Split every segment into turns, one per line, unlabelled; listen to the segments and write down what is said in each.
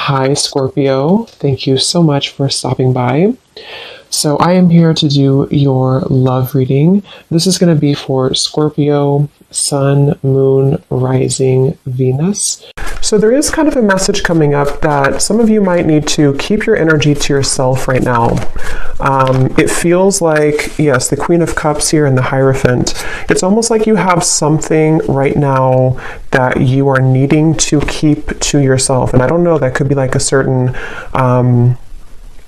Hi, Scorpio. Thank you so much for stopping by. So I am here to do your love reading. This is going to be for Scorpio, Sun, Moon, Rising, Venus. So there is kind of a message coming up that some of you might need to keep your energy to yourself right now. It feels like, yes, the Queen of Cups here and the Hierophant. It's almost like you have something right now that you are needing to keep to yourself. And I don't know, that could be like a certain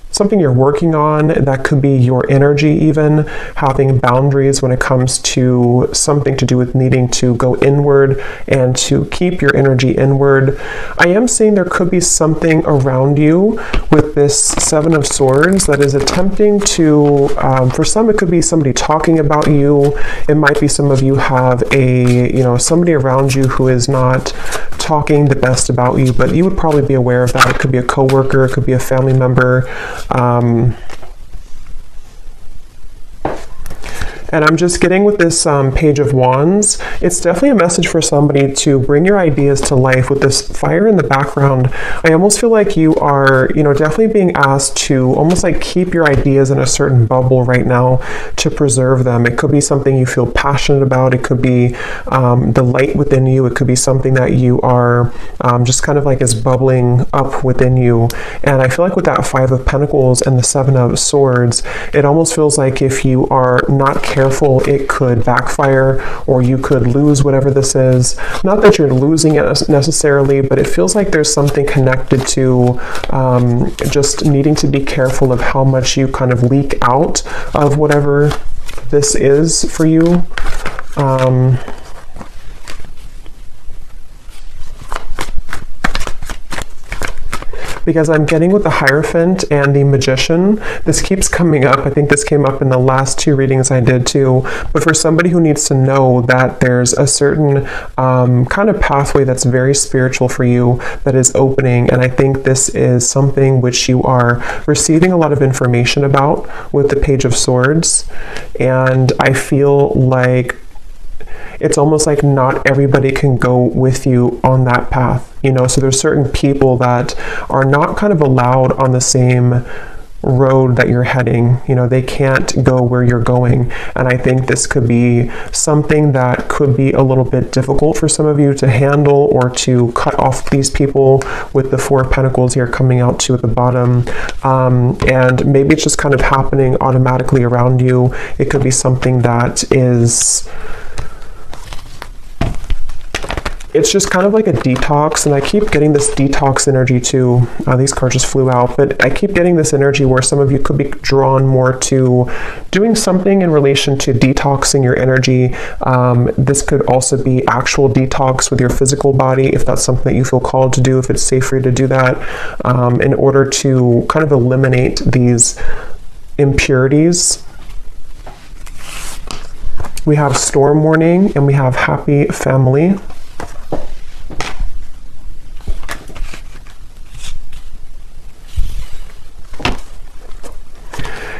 something you're working on. That could be your energy, even having boundaries when it comes to something to do with needing to go inward and to keep your energy inward. I am saying there could be something around you with this Seven of Swords that is attempting to, for some it could be somebody talking about you. It might be some of you have somebody around you who is not talking the best about you, but you would probably be aware of that. It could be a coworker, it could be a family member. And I'm just getting with this Page of Wands. It's definitely a message for somebody to bring your ideas to life with this fire in the background. I almost feel like you are, definitely being asked to almost like keep your ideas in a certain bubble right now to preserve them. It could be something you feel passionate about. It could be the light within you. It could be something that you are just kind of like is bubbling up within you. And I feel like with that Five of Pentacles and the Seven of Swords, it almost feels like if you are not careful, it could backfire, or you could lose whatever this is. Not that you're losing it necessarily, but it feels like there's something connected to just needing to be careful of how much you kind of leak out of whatever this is for you. Because I'm getting with the Hierophant and the Magician. This keeps coming up. I think this came up in the last two readings I did too. But for somebody who needs to know that there's a certain kind of pathway that's very spiritual for you that is opening. And I think this is something which you are receiving a lot of information about with the Page of Swords. And I feel like it's almost like not everybody can go with you on that path, so there's certain people that are not kind of allowed on the same road that you're heading. They can't go where you're going. And I think this could be something that could be a little bit difficult for some of you to handle, or to cut off these people with the Four of Pentacles here coming out too at the bottom. And maybe it's just kind of happening automatically around you. It could be something that is... It's just kind of like a detox, and I keep getting this detox energy too. These cards just flew out, but I keep getting this energy where some of you could be drawn more to doing something in relation to detoxing your energy. This could also be actual detox with your physical body, if that's something that you feel called to do, if it's safe for you to do that, in order to kind of eliminate these impurities. We have Storm Warning and we have Happy Family.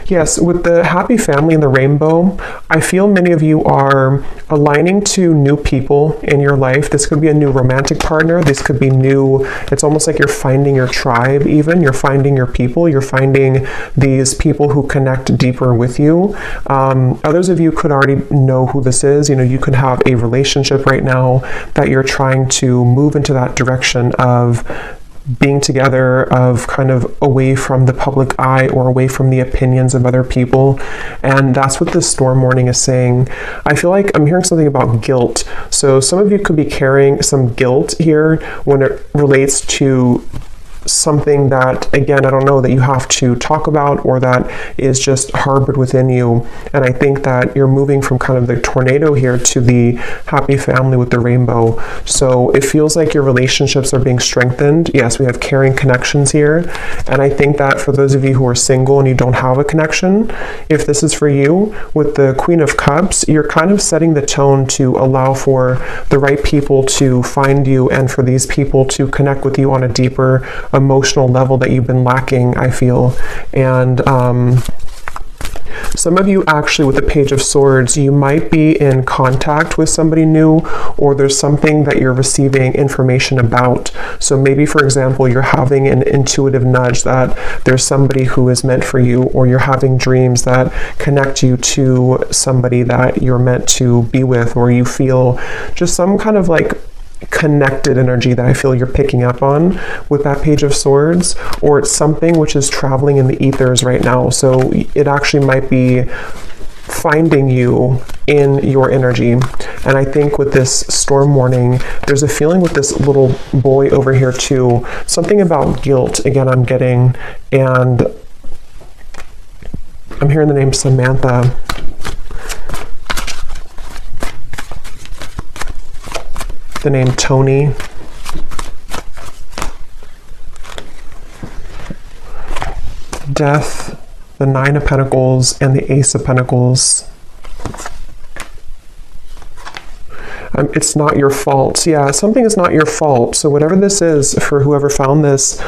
Yes, with the Happy Family and the Rainbow, I feel many of you are aligning to new people in your life. This could be a new romantic partner. This could be new. It's almost like you're finding your tribe even. You're finding your people. You're finding these people who connect deeper with you. Others of you could already know who this is. You could have a relationship right now that you're trying to move into that direction of being together, of kind of away from the public eye or away from the opinions of other people. And that's what this Storm Warning is saying. I feel like I'm hearing something about guilt. So some of you could be carrying some guilt here when it relates to something that, again, I don't know, that you have to talk about, or that is just harbored within you. And I think that you're moving from kind of the tornado here to the Happy Family with the Rainbow. So it feels like your relationships are being strengthened. Yes, we have caring connections here. And I think that for those of you who are single and you don't have a connection, if this is for you, with the Queen of Cups, you're kind of setting the tone to allow for the right people to find you, and for these people to connect with you on a deeper emotional level that you've been lacking, I feel. And Some of you actually with the Page of Swords, you might be in contact with somebody new, or there's something that you're receiving information about. So maybe, for example, you're having an intuitive nudge that there's somebody who is meant for you, or you're having dreams that connect you to somebody that you're meant to be with, or you feel just some kind of like connected energy that I feel you're picking up on with that Page of Swords, or it's something which is traveling in the ethers right now. So it actually might be finding you in your energy. And I think with this storm warning, there's a feeling with this little boy over here too, something about guilt again I'm getting, and I'm hearing the name Samantha. The name Tony. Death, the Nine of Pentacles, and the Ace of Pentacles. It's not your fault. Yeah, something is not your fault. So whatever this is, for whoever found this,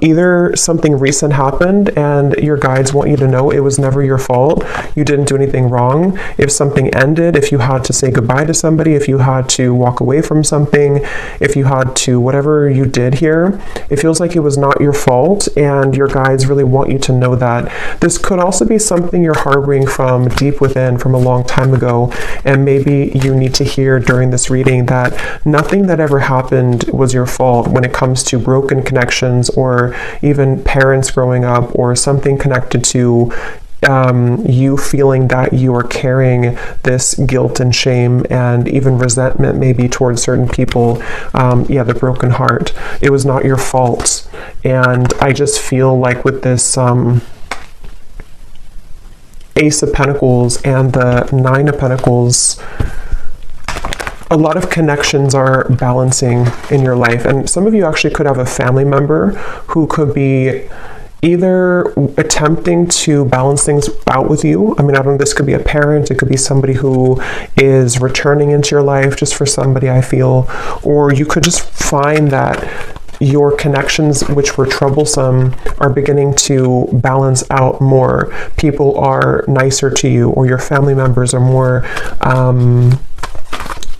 either something recent happened and your guides want you to know it was never your fault. You didn't do anything wrong. If something ended, if you had to say goodbye to somebody, if you had to walk away from something, if you had to, whatever you did here, it feels like it was not your fault, and your guides really want you to know that. This could also be something you're harboring from deep within from a long time ago, and maybe you need to hear during this reading that nothing that ever happened was your fault when it comes to broken connections, or even parents growing up, or something connected to you feeling that you are carrying this guilt and shame and even resentment maybe towards certain people. Yeah, the broken heart. It was not your fault. And I just feel like with this Ace of Pentacles and the Nine of Pentacles, a lot of connections are balancing in your life. And some of you actually could have a family member who could be either attempting to balance things out with you. I mean, I don't know, this could be a parent, it could be somebody who is returning into your life just for somebody, I feel. Or you could just find that your connections, which were troublesome, are beginning to balance out more. People are nicer to you, or your family members are more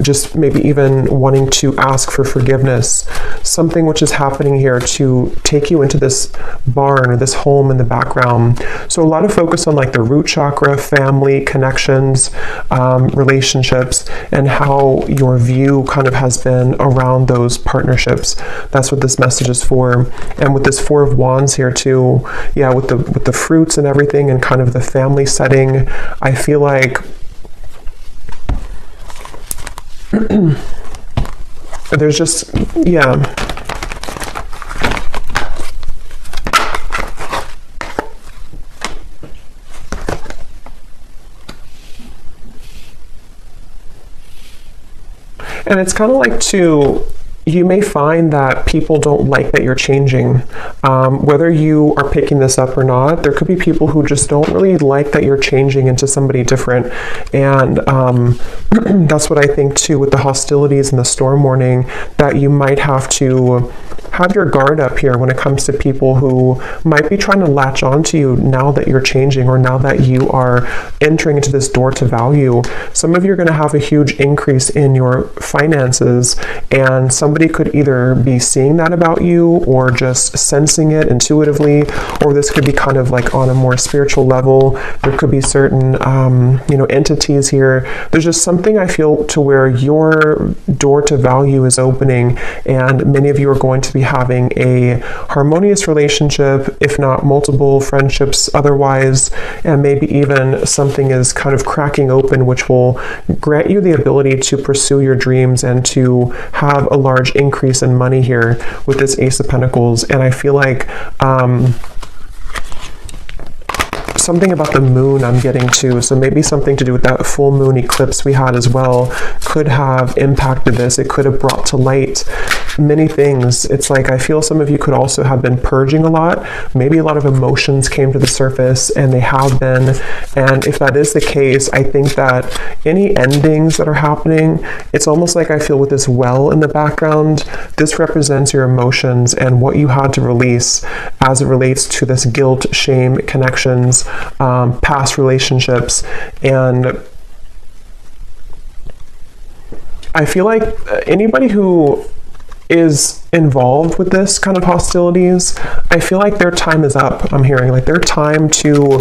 just maybe even wanting to ask for forgiveness. Something which is happening here to take you into this barn or this home in the background. So a lot of focus on like the root chakra, family, connections, relationships, and how your view kind of has been around those partnerships. That's what this message is for. And with this Four of Wands here too, yeah, with the fruits and everything, and kind of the family setting, I feel like there's just, yeah. And it's kind of like you may find that people don't like that you're changing. Whether you are picking this up or not, there could be people who just don't really like that you're changing into somebody different. And that's what I think too with the hostilities and the storm warning, that you might have to have your guard up here when it comes to people who might be trying to latch on to you now that you're changing, or now that you are entering into this door to value. Some of you are going to have a huge increase in your finances, and somebody could either be seeing that about you, or just sensing it intuitively, or this could be kind of like on a more spiritual level. There could be certain entities here. There's just something I feel to where your door to value is opening, and many of you are going to be having a harmonious relationship, if not multiple friendships otherwise, and maybe even something is kind of cracking open, which will grant you the ability to pursue your dreams and to have a large increase in money here with this Ace of Pentacles. And I feel like something about the moon I'm getting to, so maybe something to do with that full moon eclipse we had as well, could have impacted this. It could have brought to light many things. It's like I feel some of you could also have been purging a lot. Maybe a lot of emotions came to the surface, and they have been. And if that is the case, I think that any endings that are happening, it's almost like I feel with this well in the background, this represents your emotions and what you had to release as it relates to this guilt, shame, connections, past relationships. And I feel like anybody who is involved with this kind of hostilities, I feel like their time is up. I'm hearing like their time to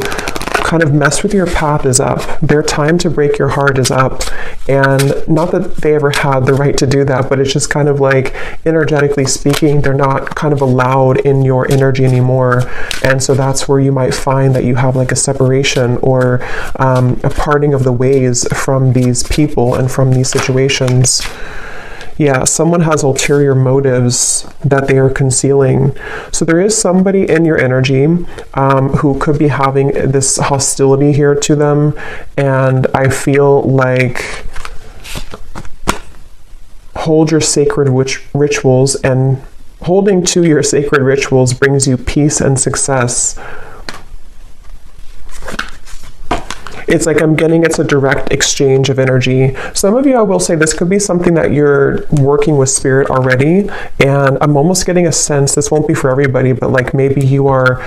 kind of mess with your path is up. Their time to break your heart is up. And not that they ever had the right to do that, but it's just kind of like, energetically speaking, they're not kind of allowed in your energy anymore. And so that's where you might find that you have like a separation or a parting of the ways from these people and from these situations. Yeah, someone has ulterior motives that they are concealing. So there is somebody in your energy who could be having this hostility here to them. And I feel like hold your sacred rituals, and holding to your sacred rituals brings you peace and success. It's like I'm getting it's a direct exchange of energy. Some of you, I will say, this could be something that you're working with spirit already, and I'm almost getting a sense, this won't be for everybody, but like maybe you are,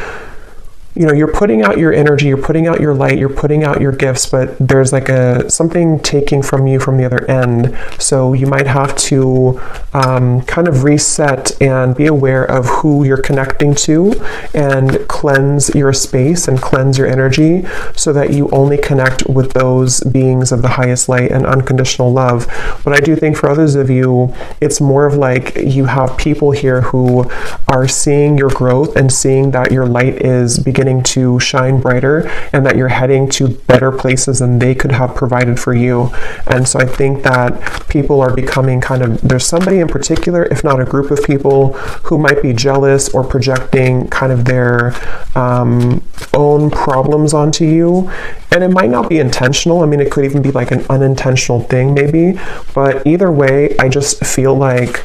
you know, you're putting out your energy, you're putting out your light, you're putting out your gifts, but there's like something taking from you from the other end. So you might have to kind of reset and be aware of who you're connecting to, and cleanse your space and cleanse your energy so that you only connect with those beings of the highest light and unconditional love. But I do think for others of you, it's more of like you have people here who are seeing your growth and seeing that your light is beginning to shine brighter, and that you're heading to better places than they could have provided for you. And so I think that people are becoming kind of, there's somebody in particular, if not a group of people, who might be jealous or projecting kind of their own problems onto you. And it might not be intentional. I mean, it could even be like an unintentional thing maybe, but either way, I just feel like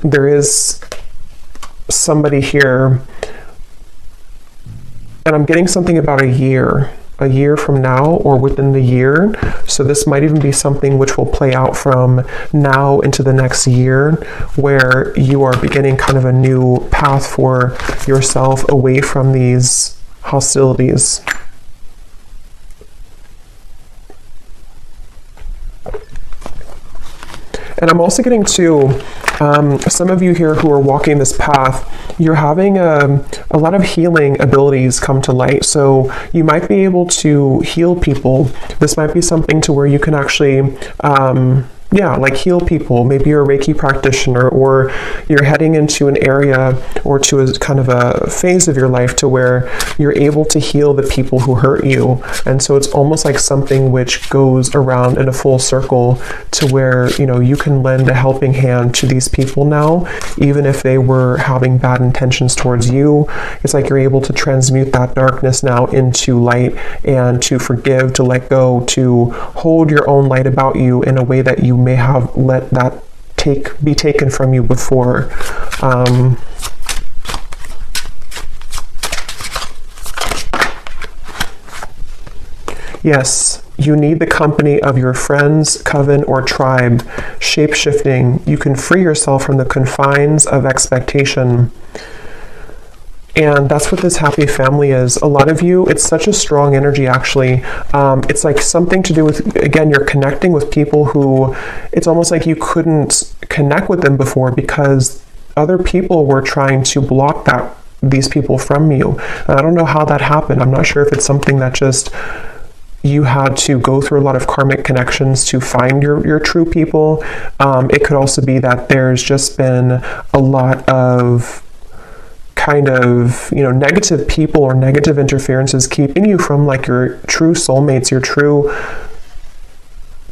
there is somebody here. And I'm getting something about a year from now or within the year. So this might even be something which will play out from now into the next year, where you are beginning kind of a new path for yourself away from these hostilities. And I'm also getting to some of you here who are walking this path, you're having a lot of healing abilities come to light. So you might be able to heal people. This might be something to where you can actually like heal people. Maybe you're a Reiki practitioner, or you're heading into an area or to a kind of a phase of your life to where you're able to heal the people who hurt you. And so it's almost like something which goes around in a full circle to where, you know, you can lend a helping hand to these people now, even if they were having bad intentions towards you. It's like you're able to transmute that darkness now into light, and to forgive, to let go, to hold your own light about you in a way that you may have let that be taken from you before. Yes, you need the company of your friends, coven, or tribe. Shape-shifting, you can free yourself from the confines of expectation. And that's what this happy family is. A lot of you, it's such a strong energy, actually. It's like something to do with, again, you're connecting with people who, it's almost like you couldn't connect with them before because other people were trying to block these people from you. And I don't know how that happened. I'm not sure if it's something that just you had to go through a lot of karmic connections to find your true people. It could also be that there's just been a lot of kind of, you know, negative people or negative interferences keeping you from like your true soulmates, your true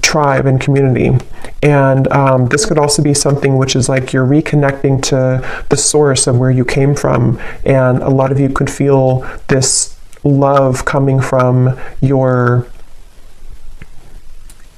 tribe and community. And this could also be something which is like you're reconnecting to the source of where you came from. And a lot of you could feel this love coming from your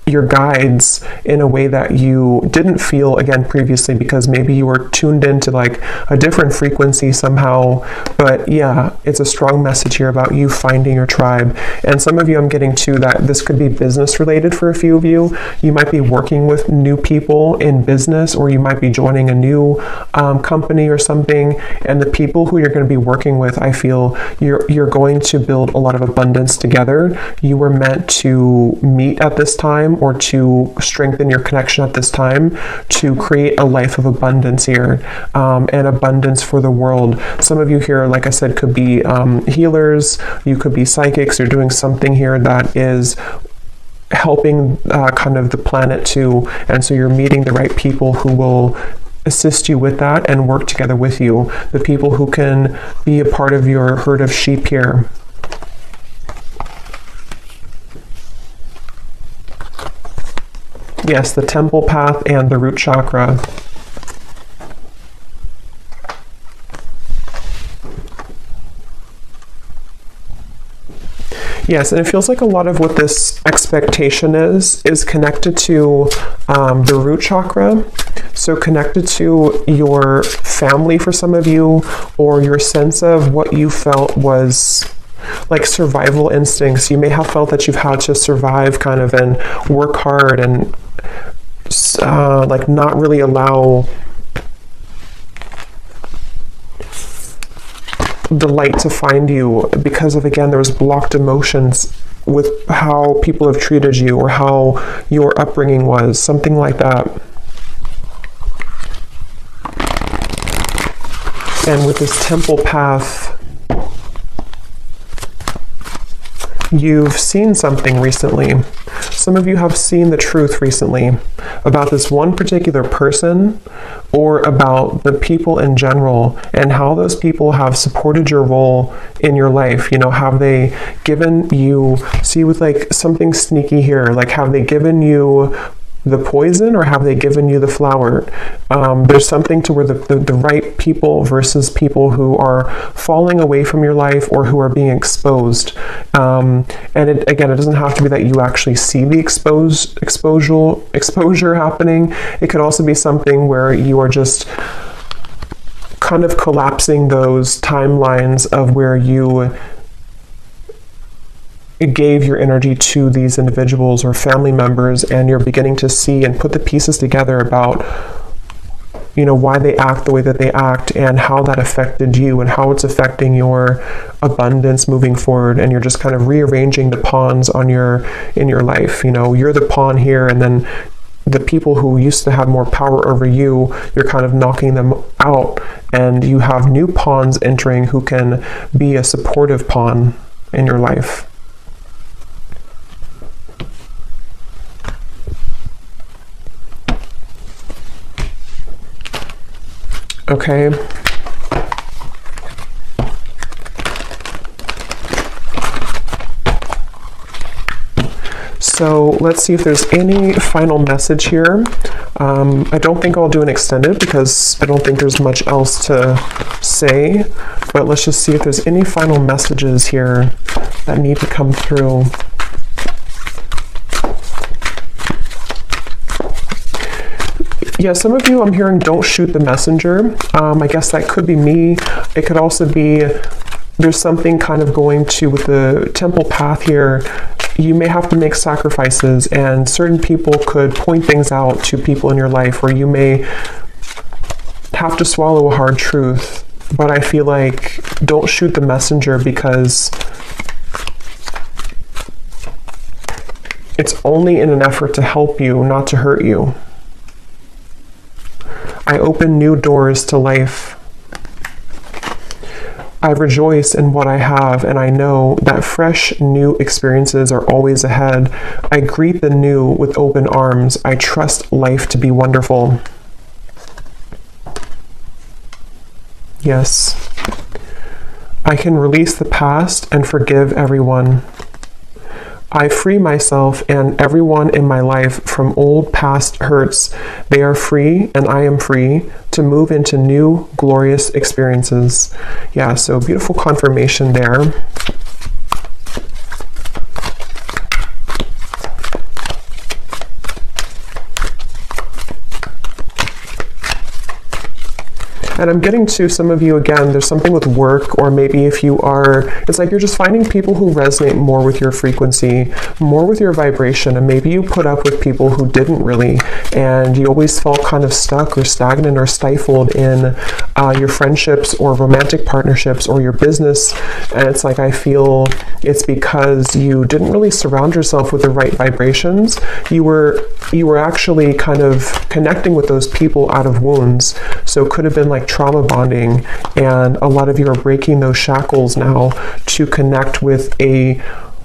your guides in a way that you didn't feel, again, previously, because maybe you were tuned into like a different frequency somehow. But yeah, it's a strong message here about you finding your tribe. And some of you, I'm getting to that this could be business related for a few of you. You might be working with new people in business, or you might be joining a new company or something. And the people who you're going to be working with, I feel you're going to build a lot of abundance together. You were meant to meet at this time, or to strengthen your connection at this time, to create a life of abundance here, and abundance for the world. Some of you here, like I said, could be healers, you could be psychics. You're doing something here that is helping kind of the planet too, and so you're meeting the right people who will assist you with that and work together with you, the people who can be a part of your herd of sheep here. Yes, the temple path and the root chakra. Yes, and it feels like a lot of what this expectation is connected to the root chakra. So connected to your family for some of you, or your sense of what you felt was like survival instincts. You may have felt that you've had to survive kind of and work hard and like not really allow the light to find you, because of, again, there was blocked emotions with how people have treated you or how your upbringing was, something like that. And with this temple path, you've seen something recently. Some of you have seen the truth recently about this one particular person, or about the people in general, and how those people have supported your role in your life. You know, have they given you, see with like something sneaky here, like have they given you the poison, or have they given you the flower? There's something to where the right people versus people who are falling away from your life, or who are being exposed. And it doesn't have to be that you actually see the exposure happening. It could also be something where you are just kind of collapsing those timelines of where you gave your energy to these individuals or family members, and you're beginning to see and put the pieces together about, you know, why they act the way that they act, and how that affected you, and how it's affecting your abundance moving forward. And you're just kind of rearranging the pawns in your life. You know, you're the pawn here, and then the people who used to have more power over you, you're kind of knocking them out, and you have new pawns entering who can be a supportive pawn in your life. Okay. So let's see if there's any final message here. I don't think I'll do an extended, because I don't think there's much else to say, but let's just see if there's any final messages here that need to come through. Yeah, some of you I'm hearing don't shoot the messenger. I guess that could be me. It could also be there's something kind of going to with the temple path here. You may have to make sacrifices, and certain people could point things out to people in your life, or you may have to swallow a hard truth. But I feel like don't shoot the messenger, because it's only in an effort to help you, not to hurt you. I open new doors to life. I rejoice in what I have, and I know that fresh new experiences are always ahead. I greet the new with open arms. I trust life to be wonderful. Yes. I can release the past and forgive everyone. I free myself and everyone in my life from old past hurts. They are free, and I am free to move into new glorious experiences. Yeah, so beautiful confirmation there. And I'm getting to some of you again, there's something with work, or maybe if you are, it's like you're just finding people who resonate more with your frequency, more with your vibration, and maybe you put up with people who didn't really, and you always felt kind of stuck or stagnant or stifled in your friendships or romantic partnerships or your business. And it's like, I feel it's because you didn't really surround yourself with the right vibrations. You were actually kind of connecting with those people out of wounds. So it could have been like trauma bonding, and a lot of you are breaking those shackles now to connect with a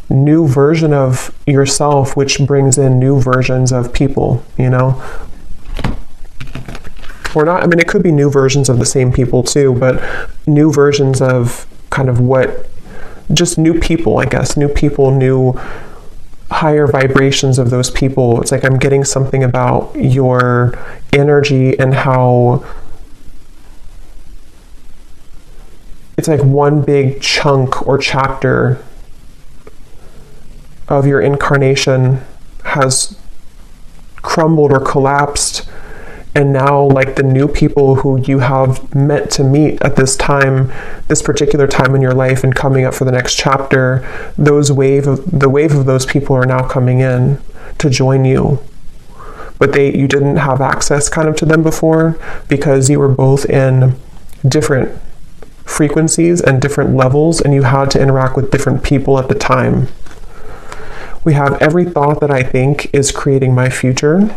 new version of yourself, which brings in new versions of people, you know? Or not, I mean, it could be new versions of the same people too, but new versions of kind of what, just new people, I guess, new people, new higher vibrations of those people. It's like I'm getting something about your energy and how it's like one big chunk or chapter of your incarnation has crumbled or collapsed, and now like the new people who you have meant to meet at this time, this particular time in your life and coming up for the next chapter, the wave of those people are now coming in to join you. But you didn't have access kind of to them before because you were both in different frequencies and different levels, and you had to interact with different people at the time. We have every thought that I think is creating my future.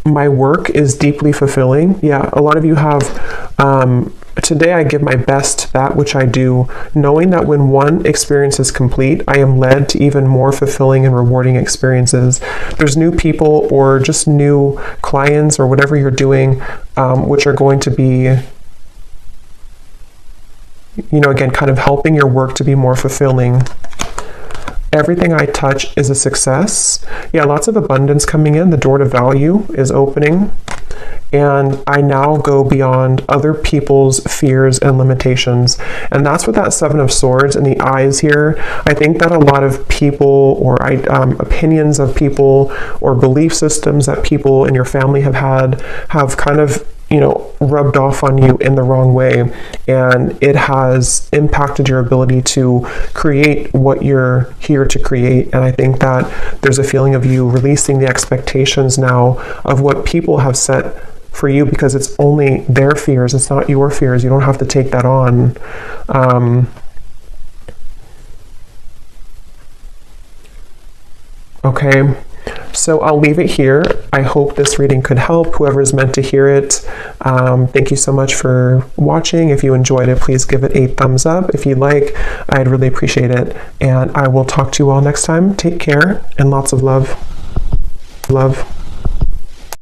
My work is deeply fulfilling. Yeah, a lot of you have, today I give my best to that which I do, knowing that when one experience is complete, I am led to even more fulfilling and rewarding experiences. There's new people or just new clients or whatever you're doing, which are going to be, you know, again, kind of helping your work to be more fulfilling. Everything I touch is a success. Yeah, lots of abundance coming in. The door to value is opening. And I now go beyond other people's fears and limitations. And that's what that Seven of Swords and the eyes here. I think that a lot of people or opinions of people or belief systems that people in your family have had have kind of, you know, rubbed off on you in the wrong way, and it has impacted your ability to create what you're here to create. And I think that there's a feeling of you releasing the expectations now of what people have set for you, because it's only their fears, it's not your fears. You don't have to take that on. Okay. So I'll leave it here. I hope this reading could help whoever is meant to hear it. Thank you so much for watching. If you enjoyed it, please give it a thumbs up. If you like, I'd really appreciate it. And I will talk to you all next time. Take care and lots of love. Love.